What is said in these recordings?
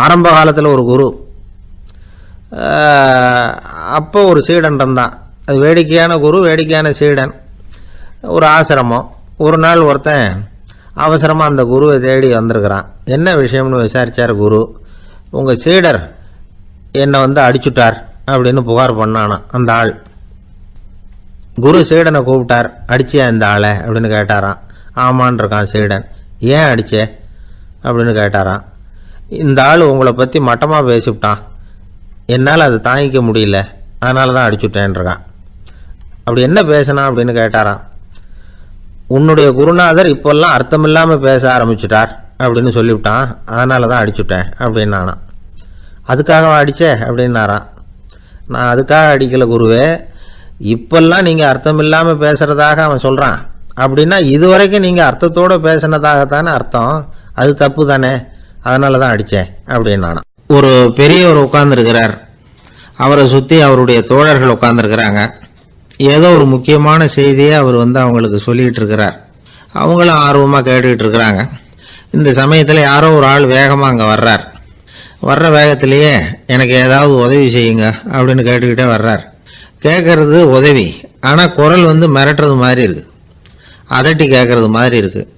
ஆரம்ப காலத்தில் ஒரு குரு, அப்போ ஒரு சீடன் இருந்தான். அது வேடிக்கையான குரு, வேடிக்கையான சீடன். ஒரு ஆசிரமம். ஒரு நாள் ஒருத்தன் அவசரமாக அந்த குருவை தேடி வந்திருக்கிறான். என்ன விஷயம்னு விசாரித்தார் குரு. உங்கள் சீடர் என்னை அடிச்சுட்டார் அப்படின்னு புகார் பண்ணானா அந்த ஆள். குரு சீடனை கூப்பிட்டார். அடிச்சியா இந்த ஆளை அப்படின்னு கேட்டாரான். ஆமான் இருக்கான் சீடன். ஏன் அடிச்சே அப்படின்னு கேட்டாரான். இந்த ஆள் உங்களை பற்றி மட்டமாக பேசிவிட்டான், என்னால் அதை தாங்கிக்க முடியல, அதனால தான் அடிச்சுட்டேன்ருக்கான். அப்படி என்ன பேசினா அப்படின்னு கேட்டாரான். உன்னுடைய குருநாதர் இப்போல்லாம் அர்த்தமில்லாமல் பேச ஆரம்பிச்சுட்டார் அப்படின்னு சொல்லிவிட்டான், அதனால தான் அடிச்சுட்டேன் அப்படின்னு நானா. அதுக்காக அடித்தே அப்படின்னாரான். நான் அதுக்காக அடிக்கலை குருவே, இப்பெல்லாம் நீங்கள் அர்த்தமில்லாமல் பேசுகிறதாக அவன் சொல்கிறான் அப்படின்னா இதுவரைக்கும் நீங்கள் அர்த்தத்தோடு பேசினதாகத்தானே அர்த்தம், அது தப்பு தானே, அதனால தான் அடித்தேன் அப்படின்னு நானா. ஒரு பெரியவர் உட்கார்ந்துருக்கிறார். அவரை சுற்றி அவருடைய தோழர்கள் உட்கார்ந்துருக்கிறாங்க. ஏதோ ஒரு முக்கியமான செய்தியை அவர் அவங்களுக்கு சொல்லிகிட்டு இருக்கிறார். அவங்களும் ஆர்வமாக கேட்டுக்கிட்டு இருக்கிறாங்க. இந்த சமயத்தில் யாரோ ஒரு ஆள் வேகமாக அங்கே வர்றார். வர்ற வேகத்திலேயே எனக்கு ஏதாவது உதவி செய்யுங்க அப்படின்னு கேட்டுக்கிட்டே வர்றார். கேட்கறது உதவி, ஆனால் குரல் மிரட்டுறது மாதிரி இருக்குது, அதட்டி கேட்கறது மாதிரி இருக்குது.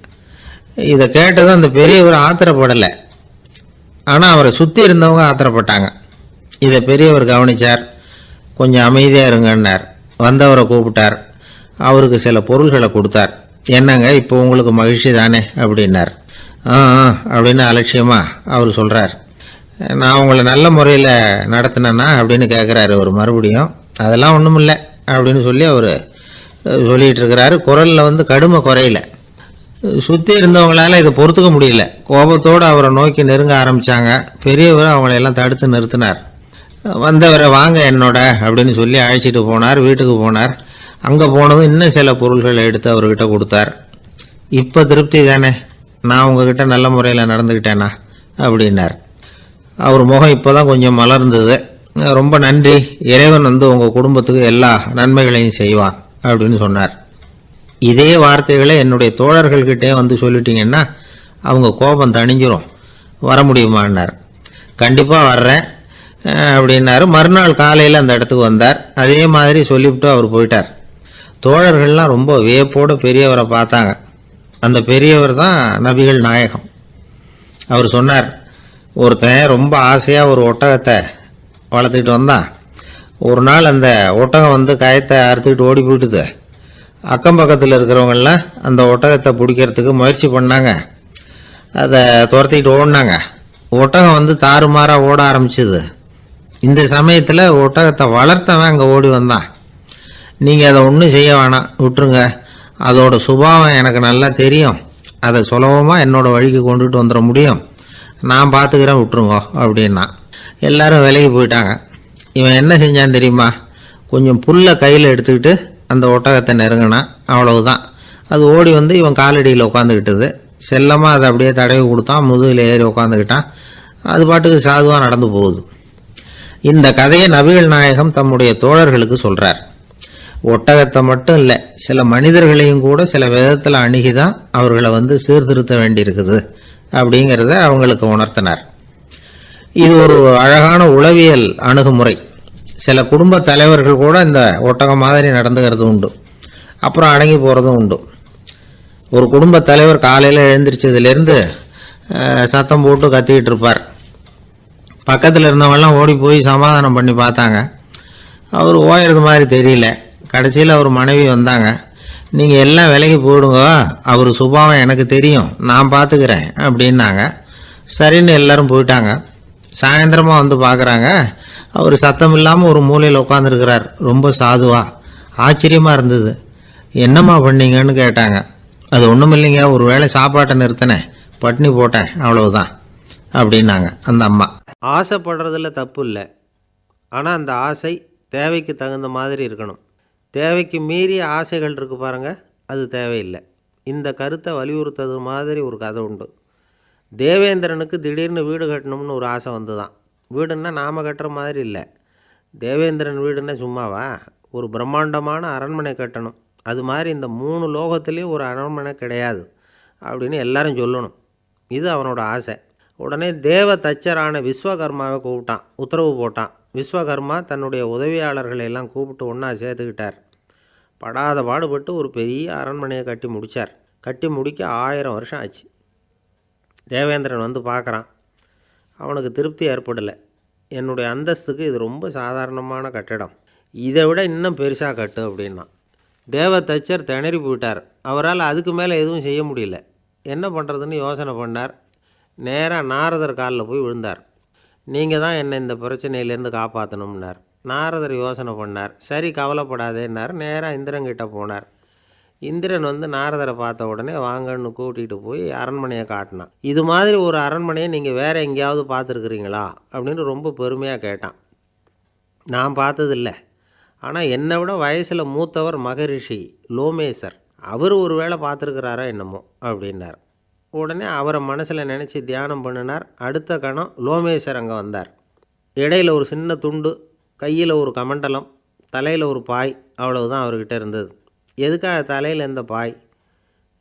இதை கேட்டது அந்த பெரியவர் ஆத்திரப்படலை, ஆனால் அவரை சுற்றி இருந்தவங்க ஆத்திரப்பட்டாங்க. இதை பெரியவர் கவனித்தார். கொஞ்சம் அமைதியாக இருங்கன்னார். வந்தவரை கூப்பிட்டார். அவருக்கு சில பொருள்களை கொடுத்தார். என்னங்க இப்போ உங்களுக்கு மகிழ்ச்சி தானே அப்படின்னார். அப்படின்னு அலட்சியமாக அவர் சொல்கிறார். நான் உங்களை நல்ல முறையில் நடத்தினேன்னா அப்படின்னு கேட்குறாரு அவர் மறுபடியும். அதெல்லாம் ஒன்றும் இல்லை அப்படின்னு சொல்லி அவர் சொல்லிகிட்டு இருக்கிறாரு. குரலில் கடுமை குறையில. சுற்றி இருந்தவங்களால இதை பொறுத்துக்க முடியல. கோபத்தோடு அவரை நோக்கி நெருங்க ஆரம்பித்தாங்க. பெரியவர் அவங்களையெல்லாம் தடுத்து நிறுத்தினார். வந்தவரை வாங்க என்னோட அப்படின்னு சொல்லி அழைச்சிட்டு போனார். வீட்டுக்கு போனார். அங்கே போனதும் இன்னும் சில பொருள்களை எடுத்து அவர்கிட்ட கொடுத்தார். இப்போ திருப்தி தானே, நான் உங்ககிட்ட நல்ல முறையில் நடந்துக்கிட்டேனா அப்படின்னார். அவர் முகம் இப்போ தான் கொஞ்சம் மலர்ந்தது. ரொம்ப நன்றி, இறைவன் உங்கள் குடும்பத்துக்கு எல்லா நன்மைகளையும் செய்வான் அப்படின்னு சொன்னார். இதே வார்த்தைகளை என்னுடைய தோழர்கள்கிட்டே சொல்லிட்டீங்கன்னா அவங்க கோபம் தணிஞ்சிரும், வர முடியுமான்னார். கண்டிப்பாக வர்றேன் அப்படின்னாரு. மறுநாள் காலையில் அந்த இடத்துக்கு வந்தார். அதே மாதிரி சொல்லிவிட்டு அவர் போயிட்டார். தோழர்கள்லாம் ரொம்ப வியப்போடு பெரியவரை பார்த்தாங்க. அந்த பெரியவர் தான் நபிகள் நாயகம். அவர் சொன்னார், ஒருத்தன் ரொம்ப ஆசையாக ஒரு ஒட்டகத்தை வளர்த்துக்கிட்டு வந்தான். ஒரு நாள் அந்த ஒட்டகம் கயத்தை அறுத்துக்கிட்டு ஓடி போயிட்டுது. அக்கம் பக்கத்தில் இருக்கிறவங்கெல்லாம் அந்த ஒட்டகத்தை பிடிக்கிறதுக்கு முயற்சி பண்ணாங்க. அதை துரத்திக்கிட்டு ஓடினாங்க. ஒட்டகம் தாறுமாறாக ஓட ஆரம்பிச்சுது. இந்த சமயத்தில் ஒட்டகத்தை வளர்த்தவன் அங்கே ஓடி வந்தான். நீங்கள் அதை ஒன்றும் செய்ய வேணாம், விட்டுருங்க, அதோட சுபாவம் எனக்கு நல்லா தெரியும், அதை சுலபமாக என்னோடய வழிக்கு கொண்டுட்டு வந்துட முடியும், நான் பார்த்துக்கிறேன், விட்டுருங்கோ அப்படின்னா. எல்லாரும் விலகி போயிட்டாங்க. இவன் என்ன செஞ்சான் தெரியுமா? கொஞ்சம் புல்லை கையில் எடுத்துக்கிட்டு அந்த ஒட்டகத்தை நெருங்கினான். அவ்வளவுதான். அது ஓடி இவன் காலடியில் உட்காந்துக்கிட்டது. செல்லமாக அதை அப்படியே தடவி கொடுத்தான். முதுகில் ஏறி உட்காந்துக்கிட்டான். அது பாட்டுக்கு சாதுவாக நடந்து போகுது. இந்த கதையை நபிகள் நாயகம் தம்முடைய தோழர்களுக்கு சொல்கிறார். ஒட்டகத்தை மட்டும் இல்லை, சில மனிதர்களையும் கூட சில விதத்தில் அணுகி தான் அவர்களை சீர்திருத்த வேண்டியிருக்குது அப்படிங்கிறத அவங்களுக்கு உணர்த்தினார். இது ஒரு அழகான உளவியல் அணுகுமுறை. சில குடும்ப தலைவர்கள் கூட இந்த ஒட்டகம் மாதிரி நடந்துக்கிறது உண்டு, அப்புறம் அடங்கி போகிறதும் உண்டு. ஒரு குடும்ப தலைவர் காலையில் எழுந்திரிச்சதுலேருந்து சத்தம் போட்டு கத்திக்கிட்டு இருப்பார். பக்கத்தில் இருந்தவங்கலாம் ஓடி போய் சமாதானம் பண்ணி பார்த்தாங்க. அவர் ஓயறது மாதிரி தெரியல. கடைசியில் அவர் மனைவி வந்தாங்க. நீங்கள் எல்லாம் விலைக்கு போயிடுங்க, அவர் சுபாவம் எனக்கு தெரியும், நான் பார்த்துக்கிறேன் அப்படின்னாங்க. சரின்னு எல்லாரும் போயிட்டாங்க. சாயந்தரமாக பார்க்குறாங்க, அவர் சத்தம் இல்லாமல் ஒரு மூலையில் உட்காந்துருக்கிறார். ரொம்ப சாதுவா. ஆச்சரியமாக இருந்தது. என்னம்மா பண்ணீங்கன்னு கேட்டாங்க. அது ஒன்றும் இல்லைங்க, ஒரு வேளை சாப்பாட்டை நிறுத்தினேன், பட்னி போட்டேன், அவ்வளவுதான் அப்படின்னாங்க அந்த அம்மா. ஆசைப்படுறதுல தப்பு இல்லை, ஆனால் அந்த ஆசை தேவைக்கு தகுந்த மாதிரி இருக்கணும். தேவைக்கு மீறிய ஆசைகள் இருக்குது பாருங்கள், அது தேவையில்லை. இந்த கருத்தை வலியுறுத்தது மாதிரி ஒரு கதை உண்டு. தேவேந்திரனுக்கு திடீர்னு வீடு கட்டணும்னு ஒரு ஆசை வந்துதான். வீடுன்னா நாம் கட்டுற மாதிரி இல்லை. தேவேந்திரன் வீடுன்னா சும்மாவா? ஒரு பிரம்மாண்டமான அரண்மனை கட்டணும். அது மாதிரி இந்த 3 லோகத்துலேயும் ஒரு அரண்மனை கிடையாது அப்படின்னு எல்லாரும் சொல்லணும். இது அவனோட ஆசை. உடனே தேவ தச்சரான விஸ்வகர்மாவை கூப்பிட்டான், உத்தரவு போட்டான். விஸ்வகர்மா தன்னுடைய உதவியாளர்களை எல்லாம் கூப்பிட்டு ஒன்றா சேர்த்துக்கிட்டார். படாத பாடுபட்டு ஒரு பெரிய அரண்மனையை கட்டி முடித்தார். கட்டி முடிக்க 1000 வருஷம் ஆச்சு. தேவேந்திரன் வந்து பார்க்குறான். அவனுக்கு திருப்தி ஏற்படலை. என்னுடைய அந்தஸ்துக்கு இது ரொம்ப சாதாரணமான கட்டிடம், இதை விட இன்னும் பெருசாக கட்டு அப்படின்னா. தேவ தச்சர் திணறி போயிட்டார். அவரால் அதுக்கு மேலே எதுவும் செய்ய முடியல. என்ன பண்ணுறதுன்னு யோசனை பண்ணார். நேராக நாரதர் காலில் போய் விழுந்தார். நீங்கள் தான் என்னை இந்த பிரச்சனையிலேருந்து காப்பாற்றணும்னார். நாரதர் யோசனை பண்ணார். சரி, கவலைப்படாதேன்னார். நேராக இந்திரன்கிட்ட போனார். இந்திரன் வந்து நாரதரை பார்த்த உடனே வாங்கன்னு கூட்டிகிட்டு போய் அரண்மனையை காட்டினான். இது மாதிரி ஒரு அரண்மனையை நீங்கள் வேறு எங்கேயாவது பார்த்துருக்குறீங்களா அப்படின்னு ரொம்ப பெருமையாக கேட்டான். நான் பார்த்ததில்லை, ஆனால் என்னை விட வயசில் மூத்தவர் மகரிஷி லோமேசர், அவர் ஒரு வேளை பார்த்துருக்கிறாரா என்னமோ அப்படின்னார். உடனே அவரை மனசில் நினச்சி தியானம் பண்ணினார். அடுத்த கணம் லோமேசர் அங்கே வந்தார். இடையில் ஒரு சின்ன துண்டு, கையில் ஒரு கமண்டலம், தலையில் ஒரு பாய், அவ்வளவுதான் அவர்கிட்ட இருந்தது. எதுக்காக தலையில் எந்த பாய்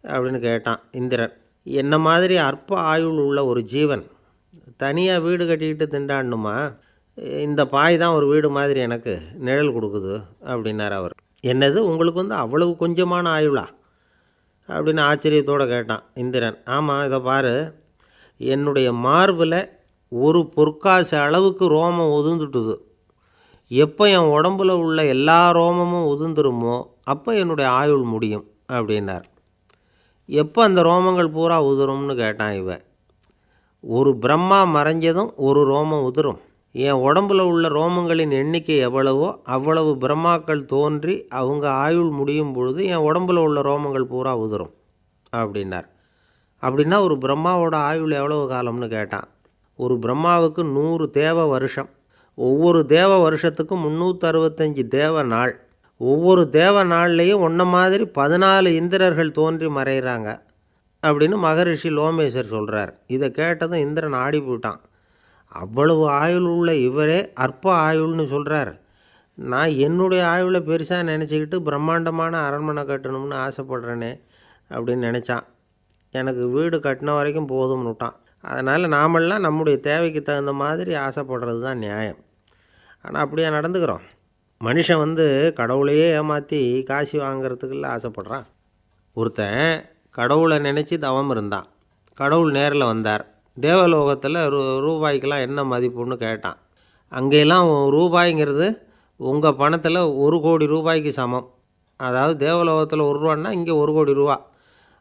அப்படின்னு கேட்டான் இந்திரன். என்ன மாதிரி அற்ப ஆயுள் உள்ள ஒரு ஜீவன் தனியாக வீடு கட்டிக்கிட்டு திண்டாடணுமா? இந்த பாய் தான் ஒரு வீடு மாதிரி எனக்கு நிழல் கொடுக்குது அப்படின்னார் அவர். என்னது, உங்களுக்கு வந்து அவ்வளவு கொஞ்சமான ஆயுளா அப்படின்னு ஆச்சரியத்தோடு கேட்டான் இந்திரன். ஆமாம், இதை பாரு, என்னுடைய மார்பில் ஒரு பொற்காசு அளவுக்கு ரோமம் உதிர்ந்துட்டுது. எப்போ என் உடம்புல உள்ள எல்லா ரோமமும் உதிர்ந்துருமோ அப்போ என்னுடைய ஆயுள் முடியும் அப்படின்னார். எப்போ அந்த ரோமங்கள் பூரா உதிரும்னு கேட்டான் இவன். ஒரு பிரம்மா மறைஞ்சதும் ஒரு ரோமம் உதிரும். என் உடம்புல உள்ள ரோமங்களின் எண்ணிக்கை எவ்வளவோ அவ்வளவு பிரம்மாக்கள் தோன்றி அவங்க ஆயுள் முடியும் பொழுது என் உடம்புல உள்ள ரோமங்கள் பூரா உதிரும் அப்படின்னார். அப்படின்னா ஒரு பிரம்மாவோட ஆயுள் எவ்வளவு காலம்னு கேட்டான். ஒரு பிரம்மாவுக்கு 100 தேவ வருஷம். ஒவ்வொரு தேவ வருஷத்துக்கும் 365 தேவ நாள். ஒவ்வொரு தேவ நாள்லேயும் ஒன்றை மாதிரி 14 இந்திரர்கள் தோன்றி மறைகிறாங்க அப்படின்னு மகரிஷி லோமேசர் சொல்கிறார். இதை கேட்டதும் இந்திரன் ஆடி போயிட்டான். அவ்வளவு ஆயுள் உள்ள இவரே அற்ப ஆயுள்னு சொல்கிறார். நான் என்னுடைய ஆயுளை பெருசாக நினச்சிக்கிட்டு பிரம்மாண்டமான அரண்மனை கட்டணும்னு ஆசைப்படுறேனே அப்படின்னு நினச்சான். எனக்கு வீடு கட்டின வரைக்கும் போதும்னு விட்டான். அதனால் நாமெல்லாம் நம்முடைய தேவைக்கு தகுந்த மாதிரி ஆசைப்படுறது தான் நியாயம். ஆனால் அப்படியே நடந்துக்கிறோம். மனுஷன் வந்து கடவுளையே ஏமாற்றி காசு வாங்கிறதுக்குள்ள ஆசைப்படுறான். ஒருத்தன் கடவுளை நினச்சி தவம் இருந்தான். கடவுள் நேரில் வந்தார். தேவலோகத்தில் ரூபாய்க்கெல்லாம் என்ன மதிப்புன்னு கேட்டான். அங்கெல்லாம் ரூபாய்ங்கிறது உங்கள் பணத்தில் 1 கோடி ரூபாய்க்கு சமம். அதாவது தேவலோகத்தில் 1 ரூபான்னா இங்கே 1 கோடி ரூபா.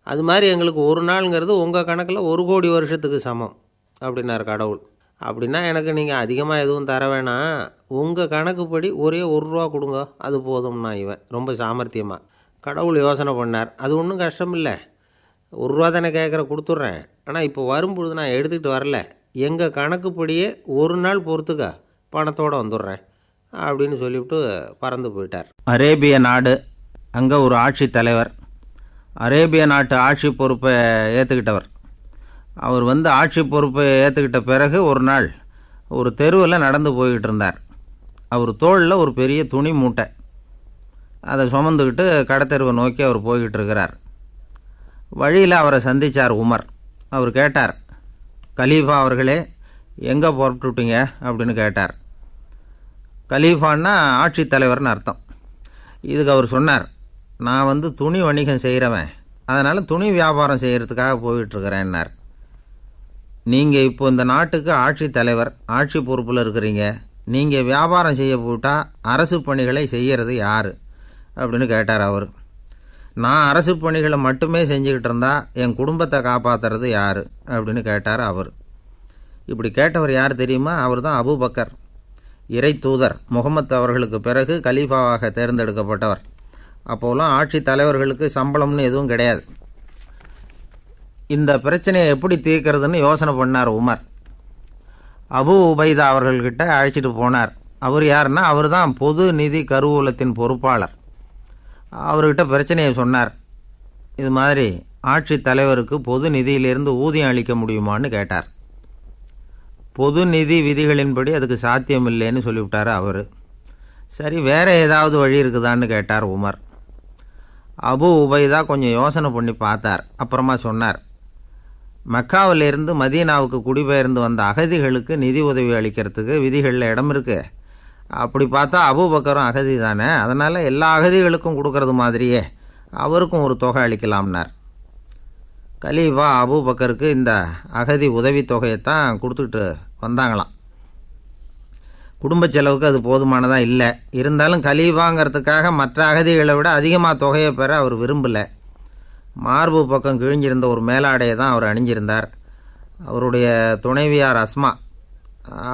அது மாதிரி எங்களுக்கு ஒரு நாளுங்கிறது உங்கள் கணக்கில் 1 கோடி வருஷத்துக்கு சமம் அப்படின்னார் கடவுள். அப்படின்னா எனக்கு நீங்கள் அதிகமாக எதுவும் தர வேணாம், உங்கள் கணக்குப்படி ஒரே 1 ரூபா கொடுங்க, அது போதும்னா இவன் ரொம்ப சாமர்த்தியமாக. கடவுள் யோசனை பண்ணார். அது ஒன்றும் கஷ்டம் இல்லை, 1 ரூபா தானே கேட்குற, கொடுத்துட்றேன். ஆனால் இப்போ வரும்பொழுது நான் எடுத்துக்கிட்டு வரல, எங்கள் கணக்குப்படியே 1 நாள் பொறுத்துக்க பணத்தோடு வந்துடுறேன் அப்படின்னு சொல்லிவிட்டு பறந்து போயிட்டார். அரேபிய நாடு, அங்கே ஒரு ஆட்சி தலைவர். அரேபிய நாட்டு ஆட்சி பொறுப்பை ஏற்றுக்கிட்டவர். அவர் வந்து ஆட்சி பொறுப்பை ஏற்றுக்கிட்ட பிறகு ஒரு நாள் ஒரு தெருவில் நடந்து போய்கிட்டு இருந்தார். அவர் தோளில் ஒரு பெரிய துணி மூட்டை, அதை சுமந்துக்கிட்டு கடத்தெருவை நோக்கி அவர் போய்கிட்டு இருக்கிறார். வழியில் அவரை சந்தித்தார் உமர். அவர் கேட்டார், கலீஃபா அவர்களே, எங்கே புறப்பட்டுட்டீங்க அப்படின்னு கேட்டார். கலீஃபான்னா ஆட்சி தலைவர்னு அர்த்தம். இதுக்கு அவர் சொன்னார், நான் வந்து துணி வணிகம் செய்கிறவன், அதனால் துணி வியாபாரம் செய்கிறதுக்காக போயிட்டுருக்கிறேன்னார். நீங்கள் இப்போ இந்த நாட்டுக்கு ஆட்சி தலைவர், ஆட்சி பொறுப்பில் இருக்கிறீங்க, நீங்கள் வியாபாரம் செய்ய போட்டால் அரசு பணிகளை செய்கிறது யார் அப்படின்னு கேட்டார் அவர். நான் அரசு பணிகளை மட்டுமே செஞ்சுக்கிட்டு இருந்தால் என் குடும்பத்தை காப்பாற்றுறது யார் அப்படின்னு கேட்டார் அவர். இப்படி கேட்டவர் யார் தெரியுமா? அவர் தான் அபூபக்கர், இறை தூதர் முகமது அவர்களுக்கு பிறகு கலீஃபாவாக தேர்ந்தெடுக்கப்பட்டவர். அப்போலாம் ஆட்சி தலைவர்களுக்கு சம்பளம்னு எதுவும் கிடையாது. இந்த பிரச்சனையை எப்படி தீர்க்கிறதுன்னு யோசனை பண்ணார் உமர். அபு உபைதா அவர்கள்கிட்ட அழைச்சிட்டு போனார். அவர் யாருன்னா, அவர் தான் பொது நிதி கருவூலத்தின் பொறுப்பாளர். அவர்கிட்ட பிரச்சனையை சொன்னார். இது மாதிரி ஆட்சி தலைவருக்கு பொது நிதியிலிருந்து ஊதியம் அளிக்க முடியுமான்னு கேட்டார். பொது நிதி விதிகளின்படி அதுக்கு சாத்தியம் இல்லைன்னு சொல்லிவிட்டார் அவர். சரி, வேறு ஏதாவது வழி இருக்குதான்னு கேட்டார் உமர். அபு உபைதா கொஞ்சம் யோசனை பண்ணி பார்த்தார். அப்புறமா சொன்னார், மக்காவிலிருந்து மதீனாவுக்கு குடிபெயர்ந்து வந்த அகதிகளுக்கு நிதி உதவி அளிக்கிறதுக்கு விதிகளில் இடம் இருக்குது. அப்படி பார்த்தா அபூபக்கரும் அகதி தானே, அதனால் எல்லா அகதிகளுக்கும் கொடுக்கறது மாதிரியே அவருக்கும் ஒரு தொகை அளிக்கலாம்னார். கலீஃபா அபூபக்கருக்கு இந்த அகதி உதவித்தொகையைத்தான் கொடுத்துட்டு வந்தாங்களாம். குடும்ப செலவுக்கு அது போதுமானதாக இல்லை. இருந்தாலும் கலீஃபாங்கிறதுக்காக மற்ற அகதிகளை விட அதிகமாக தொகையை பெற அவர் விரும்பலை. மார்பு பக்கம் கிழிஞ்சிருந்த ஒரு மேலாடையை தான் அவர் அணிஞ்சிருந்தார். அவருடைய துணைவியார் அஸ்மா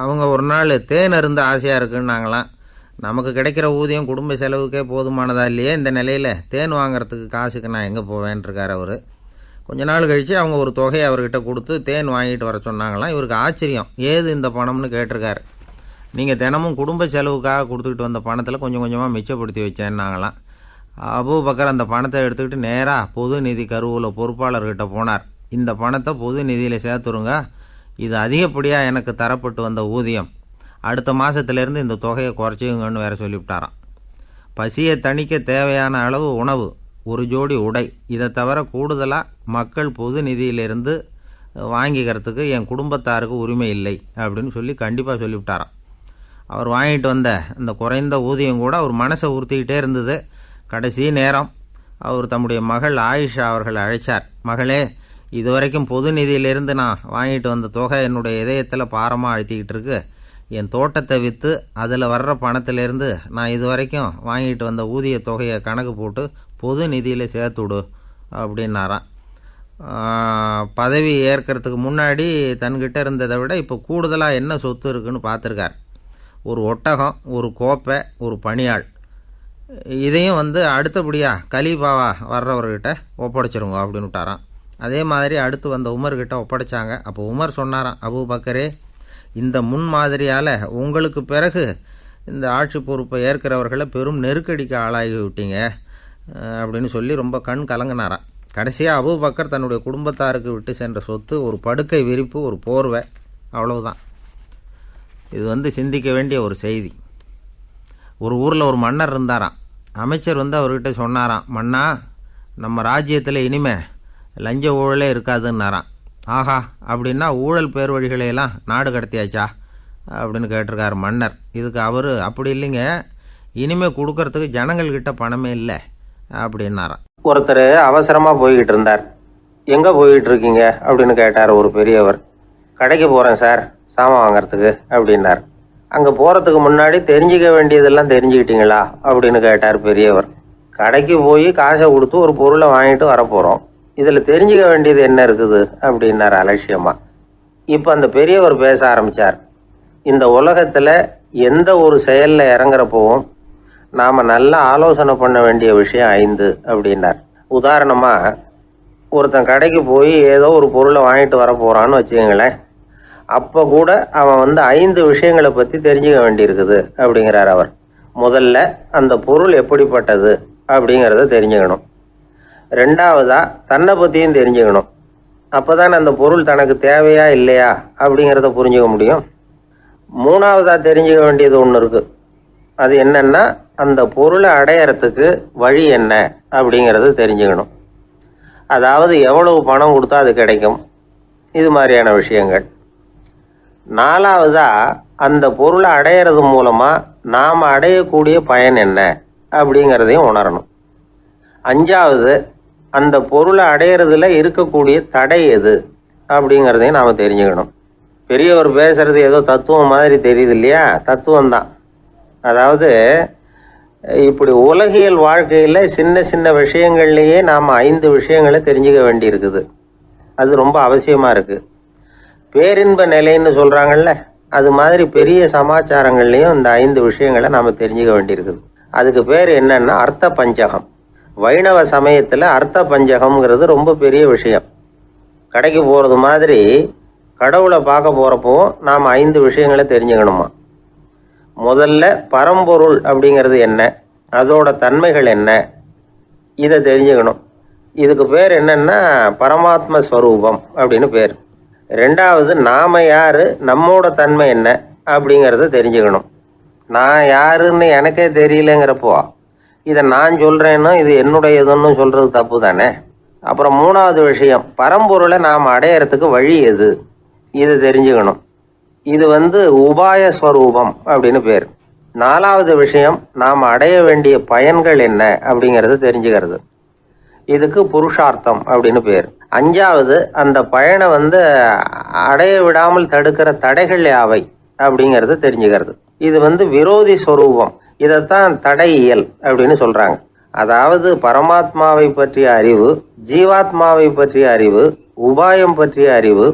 அவங்க ஒரு நாள் தேன் அருந்த ஆசையாக இருக்குன்னாங்களாம். நமக்கு கிடைக்கிற ஊதியம் குடும்ப செலவுக்கே போதுமானதா இல்லையே, இந்த நிலையில் தேன் வாங்கிறதுக்கு காசுக்கு நான் எங்கே போவேன்ருக்கார் அவர். கொஞ்ச நாள் கழித்து அவங்க ஒரு தொகையை அவர்கிட்ட கொடுத்து தேன் வாங்கிட்டு வர சொன்னாங்களாம். இவருக்கு ஆச்சரியம், ஏது இந்த பணம்னு கேட்டிருக்காரு. நீங்கள் தினமும் குடும்ப செலவுக்காக கொடுத்துக்கிட்டு வந்த பணத்தில் கொஞ்சம் கொஞ்சமாக மிச்சப்படுத்தி வச்சேன்னாங்களாம். அபூபக்கர் அந்த பணத்தை எடுத்துக்கிட்டு நேராக பொது நிதி கருவூல பொறுப்பாளர்கிட்ட போனார். இந்த பணத்தை பொது நிதியில் சேர்த்துருங்க, இது அதிகப்படியாக எனக்கு தரப்பட்டு வந்த ஊதியம், அடுத்த மாதத்துலேருந்து இந்த தொகையை குறைச்சிங்கன்னு வேற சொல்லிவிட்டாராம். பசியை தணிக்க தேவையான அளவு உணவு, ஒரு ஜோடி உடை, இதை தவிர கூடுதலாக மக்கள் பொது நிதியிலிருந்து வாங்கிக்கிறதுக்கு என் குடும்பத்தாருக்கு உரிமை இல்லை அப்படின்னு சொல்லி கண்டிப்பாக சொல்லிவிட்டாராம். அவர் வாங்கிட்டு வந்த அந்த குறைந்த ஊதியம் கூட அவர் மனசை உறுத்திக்கிட்டே இருந்தது. கடைசி நேரம் அவர் தம்முடைய மகள் ஆயிஷா அவர்களை அழைச்சார். மகளே, இதுவரைக்கும் பொது நிதியிலிருந்து நான் வாங்கிட்டு வந்த தொகை என்னுடைய இதயத்தில் பாரமாக அழுத்திக்கிட்டு இருக்கு. என் தோட்டத்தை விற்று அதில் வர்ற பணத்திலேருந்து நான் இதுவரைக்கும் வாங்கிட்டு வந்த ஊதிய தொகையை கணக்கு போட்டு பொது நிதியில் சேர்த்துவிடு அப்படின்னாராம். பதவி ஏற்கிறதுக்கு முன்னாடி தன்கிட்ட இருந்ததை விட இப்போ கூடுதலாக என்ன சொத்து இருக்குன்னு பார்த்துருக்கார். ஒரு ஒட்டகம், ஒரு கோப்பை, ஒரு பணியாள். இதையும் அடுத்தபடியாக கலீஃபாவா வர்றவர்கிட்ட ஒப்படைச்சிருங்க அப்படின்னு விட்டாராம். அதே மாதிரி அடுத்து வந்த உமர்கிட்ட ஒப்படைச்சாங்க. அப்போ உமர் சொன்னாராம், அபூபக்கரே, இந்த முன்மாதிரியால் உங்களுக்கு பிறகு இந்த ஆட்சி பொறுப்பை ஏற்கிறவர்களை பெரும் நெருக்கடிக்கு ஆளாகி விட்டீங்க அப்படின்னு சொல்லி ரொம்ப கண் கலங்கினாராம். கடைசியாக அபூபக்கர் தன்னுடைய குடும்பத்தாருக்கு விட்டு சென்ற சொத்து ஒரு படுக்கை விரிப்பு, ஒரு போர்வை, அவ்வளவுதான். இது சிந்திக்க வேண்டிய ஒரு செய்தி. ஒரு ஊரில் ஒரு மன்னர் இருந்தாராம். அமைச்சர் அவர்கிட்ட சொன்னாராம், மன்னா, நம்ம ராஜ்யத்தில் இனிமே லஞ்ச ஊழலே இருக்காதுன்னாராம். ஆஹா, அப்படின்னா ஊழல் பேர் வழிகளையெல்லாம் நாடு கடத்தியாச்சா அப்படின்னு கேட்டிருக்காரு மன்னர். இதுக்கு அவர், அப்படி இல்லைங்க, இனிமேல் கொடுக்கறதுக்கு ஜனங்கள்கிட்ட பணமே இல்லை அப்படின்னாராம். ஒருத்தர் அவசரமாக போய்கிட்டு இருந்தார். எங்கே போய்கிட்டு இருக்கீங்க அப்படின்னு கேட்டார் ஒரு பெரியவர். கடைக்கு போகிறேன் சார், சாமான் வாங்கிறதுக்கு அப்படின்னார். அங்கே போகிறதுக்கு முன்னாடி தெரிஞ்சிக்க வேண்டியதெல்லாம் தெரிஞ்சுக்கிட்டீங்களா அப்படின்னு கேட்டார் பெரியவர். கடைக்கு போய் காசை கொடுத்து ஒரு பொருளை வாங்கிட்டு வரப்போகிறோம், இதில் தெரிஞ்சிக்க வேண்டியது என்ன இருக்குது அப்படின்னார் அலட்சியமாக. இப்போ அந்த பெரியவர் பேச ஆரம்பித்தார். இந்த உலகத்தில் எந்த ஒரு செயலில் இறங்குறப்போவும் நாம் நல்லா ஆலோசனை பண்ண வேண்டிய விஷயம் 5 அப்படின்னார். உதாரணமாக, ஒருத்தன் கடைக்கு போய் ஏதோ ஒரு பொருளை வாங்கிட்டு வர போகிறான்னு வச்சுக்கோங்களேன். அப்போ கூட அவன் 5 விஷயங்களை பற்றி தெரிஞ்சுக்க வேண்டியிருக்குது அப்படிங்கிறார் அவர். முதல்ல அந்த பொருள் எப்படிப்பட்டது அப்படிங்கிறத தெரிஞ்சுக்கணும். ரெண்டாவதாக தன்னை பற்றியும் தெரிஞ்சுக்கணும். அப்போ தான் அந்த பொருள் தனக்கு தேவையா இல்லையா அப்படிங்கிறத புரிஞ்சுக்க முடியும். மூணாவதாக தெரிஞ்சுக்க வேண்டியது ஒன்று இருக்குது. அது என்னன்னா, அந்த பொருளை அடையறதுக்கு வழி என்ன அப்படிங்கிறது தெரிஞ்சுக்கணும். அதாவது எவ்வளவு பணம் கொடுத்தா அது கிடைக்கும், இது மாதிரியான விஷயங்கள். நாலாவதாக அந்த பொருளை அடையிறது மூலமாக நாம் அடையக்கூடிய பயன் என்ன அப்படிங்கிறதையும் உணரணும். அஞ்சாவது, அந்த பொருளை அடையிறதுல இருக்கக்கூடிய தடை எது அப்படிங்கிறதையும் நாம் தெரிஞ்சுக்கணும். பெரியவர் பேசுறது ஏதோ தத்துவம் மாதிரி தெரியுது இல்லையா? தத்துவம் தான். அதாவது இப்படி உலகியல் வாழ்க்கையில் சின்ன சின்ன விஷயங்கள்லேயே நாம் 5 விஷயங்களை தெரிஞ்சுக்க வேண்டி இருக்குது. அது ரொம்ப அவசியமாக இருக்குது. பேரின்ப நிலைன்னு சொல்கிறாங்கல்ல, அது மாதிரி பெரிய சமாச்சாரங்கள்லேயும் இந்த 5 விஷயங்களை நாம் தெரிஞ்சுக்க வேண்டியிருக்குது. அதுக்கு பேர் என்னன்னா அர்த்த பஞ்சகம். வைணவ சமயத்தில் அர்த்த பஞ்சகம்ங்கிறது ரொம்ப பெரிய விஷயம். கடைக்கு போகிறது மாதிரி கடவுளை பார்க்க போகிறப்போ நாம் 5 விஷயங்களை தெரிஞ்சுக்கணுமா. முதல்ல பரம்பொருள் அப்படிங்கிறது என்ன, அதோட தன்மைகள் என்ன, இதை தெரிஞ்சுக்கணும். இதுக்கு பேர் என்னன்னா பரமாத்ம ஸ்வரூபம் அப்படின்னு பேர். ரெண்டாவது, நாம் யார், நம்மோட தன்மை என்ன அப்படிங்கிறத தெரிஞ்சுக்கணும். நான் யாருன்னு எனக்கே தெரியலங்கிறப்போ இதை நான் சொல்கிறேன்னு இது என்னுடையதுன்னு சொல்கிறது தப்பு தானே. அப்புறம் மூணாவது விஷயம், பரம்பொருளை நாம் அடையறதுக்கு வழி எது, இது தெரிஞ்சுக்கணும். இது உபாய ஸ்வரூபம் அப்படின்னு பேர். நாலாவது விஷயம், நாம் அடைய வேண்டிய பயன்கள் என்ன அப்படிங்கிறது தெரிஞ்சுக்கிறது. இதுக்கு புருஷார்த்தம் அப்படின்னு பேர். அஞ்சாவது, அந்த பயனை அடைய விடாமல் தடுக்கிற தடைகள் யாவை அப்படிங்கிறது தெரிஞ்சுக்கிறது. இது விரோதி ஸ்வரூபம். இதைத்தான் தடையியல் அப்படின்னு சொல்றாங்க. அதாவது பரமாத்மாவை பற்றிய அறிவு, ஜீவாத்மாவை பற்றிய அறிவு, உபாயம் பற்றிய அறிவு,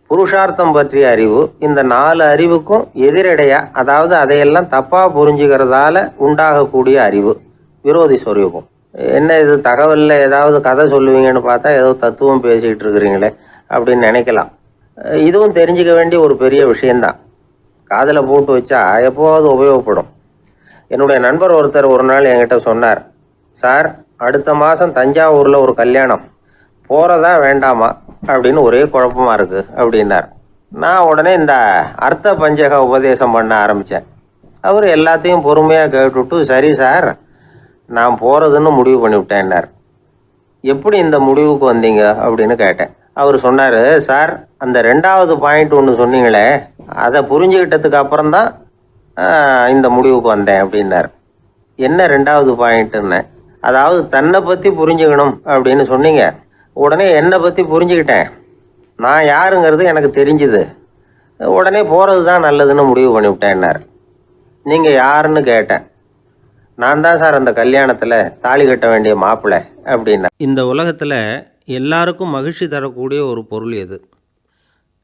புருஷார்த்தம் பற்றிய அறிவு, இந்த 4 அறிவுக்கும் எதிரடையா, அதாவது அதையெல்லாம் தப்பா புரிஞ்சுக்கிறதால உண்டாகக்கூடிய அறிவு விரோதி ஸ்வரூபம். என்ன இது தகவல்ல ஏதாவது கதை சொல்லுவீங்கன்னு பார்த்தா ஏதோ தத்துவம் பேசிக்கிட்டு இருக்கிறீங்களே அப்படின்னு நினைக்கலாம். இதுவும் தெரிஞ்சுக்க வேண்டிய ஒரு பெரிய விஷயம்தான். காதில் போட்டு வச்சா எப்போவாவது உபயோகப்படும். என்னுடைய நண்பர் ஒருத்தர் ஒரு நாள் என்கிட்ட சொன்னார், சார், அடுத்த மாதம் தஞ்சாவூரில் ஒரு கல்யாணம், போகிறதா வேண்டாமா அப்படின்னு ஒரே குழப்பமா இருக்கு அப்படின்னார். நான் உடனே இந்த அர்த்த பஞ்சக உபதேசம் பண்ண ஆரம்பித்தேன். அவர் எல்லாத்தையும் பொறுமையாக கேட்டுவிட்டு, சரி சார், நான் போகிறதுன்னு முடிவு பண்ணிவிட்டேன்னார். எப்படி இந்த முடிவுக்கு வந்தீங்க அப்படின்னு கேட்டேன். அவர் சொன்னார், சார், அந்த 2வது பாயிண்ட் ஒன்று சொன்னீங்களே, அதை புரிஞ்சுக்கிட்டதுக்கு அப்புறம்தான் இந்த முடிவுக்கு வந்தேன் அப்படின்னார். என்ன 2வது பாயிண்ட்டுன்னு? அதாவது தன்னை பற்றி புரிஞ்சுக்கணும் அப்படின்னு சொன்னீங்க. உடனே என்னை பற்றி புரிஞ்சுக்கிட்டேன், நான் யாருங்கிறது எனக்கு தெரிஞ்சுது, உடனே போகிறது தான் நல்லதுன்னு முடிவு பண்ணிவிட்டேன்னார். நீங்கள் யாருன்னு கேட்டேன். நான் தான் சார் அந்த கல்யாணத்தில் தாலி கட்ட வேண்டிய மாப்பிள்ளை அப்படின்னா. இந்த உலகத்தில் எல்லாருக்கும் மகிழ்ச்சி தரக்கூடிய ஒரு பொருள் எது?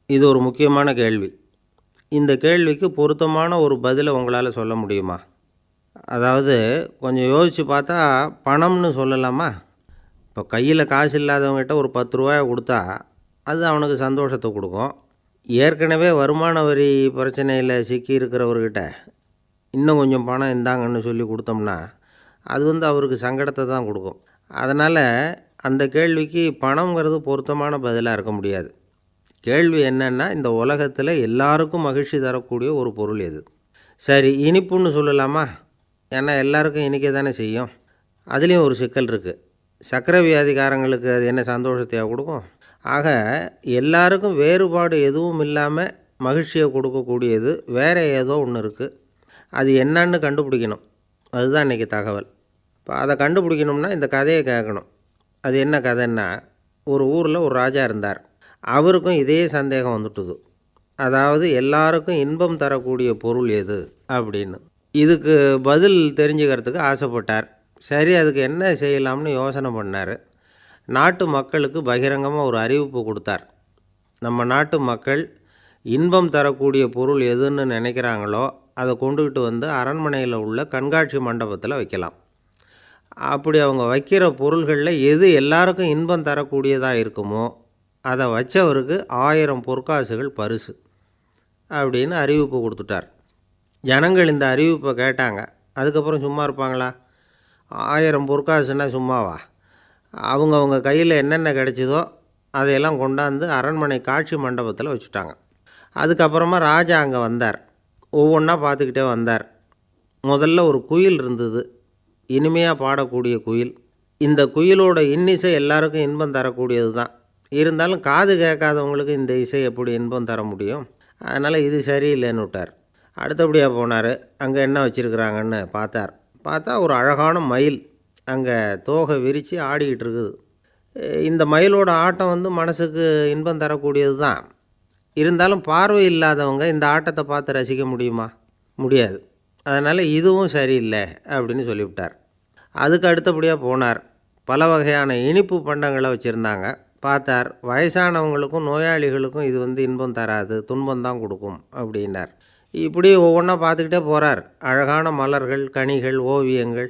இது ஒரு முக்கியமான கேள்வி. இந்த கேள்விக்கு பொருத்தமான ஒரு பதிலை உங்களால் சொல்ல முடியுமா? அதாவது கொஞ்சம் யோசித்து பார்த்தா பணம்னு சொல்லலாமா? இப்போ கையில் காசு இல்லாதவங்ககிட்ட ஒரு 10 ரூபாயை கொடுத்தா அது அவனுக்கு சந்தோஷத்தை கொடுக்கும். ஏற்கனவே வருமான வரி பிரச்சனையில் சிக்கி இருக்கிறவர்கிட்ட இன்னும் கொஞ்சம் பணம் இந்தாங்கன்னு சொல்லி கொடுத்தோம்னா அது அவருக்கு சங்கடத்தை தான் கொடுக்கும். அதனால் அந்த கேள்விக்கு பணங்கிறது பொருத்தமான பதிலாக இருக்க முடியாது. கேள்வி என்னென்னா, இந்த உலகத்தில் எல்லாருக்கும் மகிழ்ச்சி தரக்கூடிய ஒரு பொருள் எது? சரி, இனிப்புன்னு சொல்லலாமா? ஏன்னா எல்லாருக்கும் இனிக்க தானே செய்யும். அதுலேயும் ஒரு சிக்கல் இருக்குது. சர்க்கரை வியாதிக்காரங்களுக்கு அது என்ன சந்தோஷத்தையாக கொடுக்கும்? ஆக எல்லாருக்கும் வேறுபாடு எதுவும் இல்லாமல் மகிழ்ச்சியை கொடுக்கக்கூடியது வேறு ஏதோ ஒன்று இருக்குது. அது என்னன்னு கண்டுபிடிக்கணும். அதுதான் இன்றைக்கி தகவல். இப்போ அதை கண்டுபிடிக்கணும்னா இந்த கதையை கேட்கணும். அது என்ன கதைன்னா, ஒரு ஊரில் ஒரு ராஜா இருந்தார். அவருக்கும் இதே சந்தேகம் வந்துட்டுது. அதாவது எல்லாருக்கும் இன்பம் தரக்கூடிய பொருள் எது அப்படின்னு. இதுக்கு பதில் தெரிஞ்சுக்கிறதுக்கு ஆசைப்பட்டார். சரி, அதுக்கு என்ன செய்யலாம்னு யோசனை பண்ணார். நாட்டு மக்களுக்கு பகிரங்கமாக ஒரு அறிவிப்பு கொடுத்தார். நம்ம நாட்டு மக்கள் இன்பம் தரக்கூடிய பொருள் எதுன்னு நினைக்கிறாங்களோ அதை கொண்டுக்கிட்டு அரண்மனையில் உள்ள கண்காட்சி மண்டபத்தில் வைக்கலாம். அப்படி அவங்க வைக்கிற பொருள்களில் எது எல்லாருக்கும் இன்பம் தரக்கூடியதாக இருக்குமோ அதை வச்சவருக்கு 1000 பொற்காசுகள் பரிசு அப்படின்னு அறிவிப்பு கொடுத்துட்டார். ஜனங்கள் இந்த அறிவிப்பை கேட்டாங்க. அதுக்கப்புறம் சும்மா இருப்பாங்களா? 1000 பொற்காசுன்னா சும்மாவா? அவங்க கையில் என்னென்ன கிடைச்சிதோ அதையெல்லாம் கொண்டாந்து அரண்மனை காட்சி மண்டபத்தில் வச்சுட்டாங்க. அதுக்கப்புறமா ராஜா அங்கே வந்தார். ஒவ்வொன்றா பார்த்துக்கிட்டே வந்தார். முதல்ல ஒரு குயில் இருந்தது, இனிமையாக பாடக்கூடிய குயில். இந்த குயிலோட இன்னிசை எல்லாருக்கும் இன்பம் தரக்கூடியது தான். இருந்தாலும் காது கேட்காதவங்களுக்கு இந்த இசை எப்படி இன்பம் தர முடியும்? அதனால் இது சரியில்லைன்னு விட்டார். அடுத்தபடியாக போனார். அங்கே என்ன வச்சுருக்குறாங்கன்னு பார்த்தா ஒரு அழகான மயில் அங்கே தோகை விரித்து ஆடிக்கிட்டு இருக்குது. இந்த மயிலோட ஆட்டம் மனசுக்கு இன்பம் தரக்கூடியது தான். இருந்தாலும் பார்வை இல்லாதவங்க இந்த ஆட்டத்தை பார்த்து ரசிக்க முடியுமா? முடியாது. அதனால் இதுவும் சரியில்லை அப்படின்னு சொல்லிவிட்டார். அதுக்கு அடுத்தபடியாக போனார். பல வகையான இனிப்பு பண்டங்களை வச்சுருந்தாங்க. பார்த்தார், வயசானவங்களுக்கும் நோயாளிகளுக்கும் இது இன்பம் தராது, துன்பம் தான் கொடுக்கும் அப்படின்னார். இப்படி ஒவ்வொன்றா பார்த்துக்கிட்டே போகிறார். அழகான மலர்கள், கனிகள், ஓவியங்கள்